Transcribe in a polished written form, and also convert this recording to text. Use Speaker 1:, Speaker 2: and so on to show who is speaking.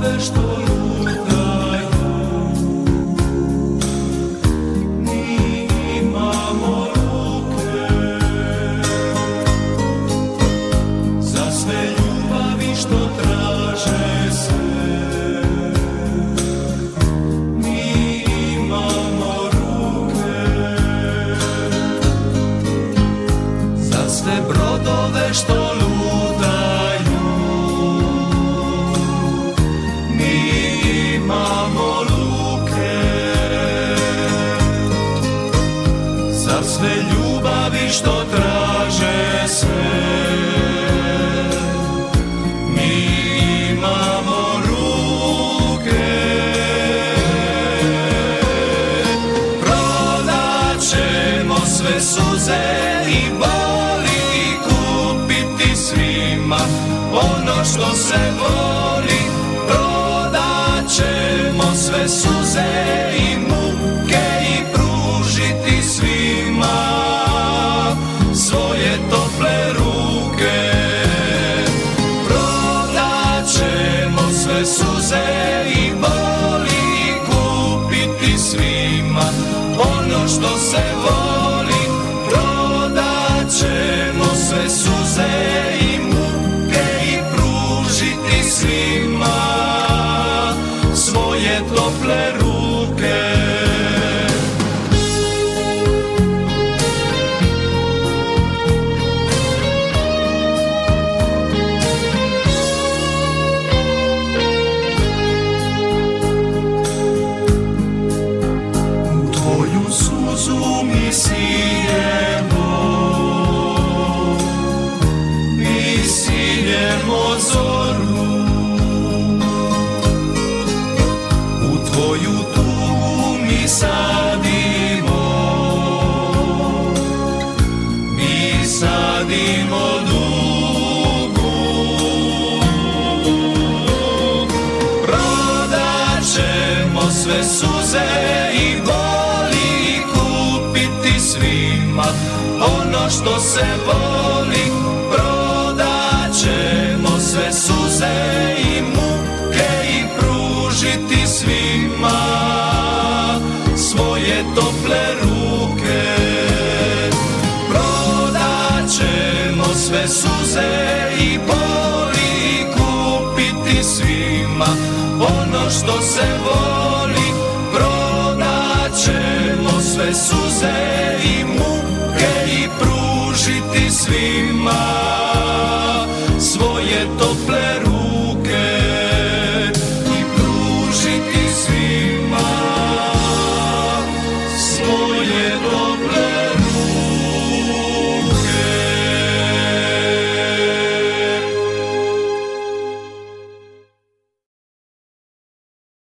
Speaker 1: brodove što lutaju, mi imamo ruke za sve ljubavi što traže se. Mi imamo ruke za sve brodove što lutaju, mi imamo ruke za sve ljubavi što traže se. Mi imamo ruke, prodat ćemo sve suze i boli i kupiti svima ono što se voli. Prodat ćemo sve suze i muke i pružiti svima svoje tople ruke. Prodat ćemo sve suze i boli i kupiti svima ono što se voli. Prodat ćemo sve suze i muke i pružiti svima svoje tople ruke. Tvoju suzu mi siljemo, mi siljemo zoru. U tvoju tugu mi sadimo, mi sadimo dugu. Prodat ćemo sve suze i boli i kupiti svima ono što se voli. Prodat ćemo sve suze i muke i pružiti svima svoje tople ruke. Prodat ćemo sve suze i boli i kupiti svima ono što se voli. Prodat ćemo sve suze i muke i pružiti svima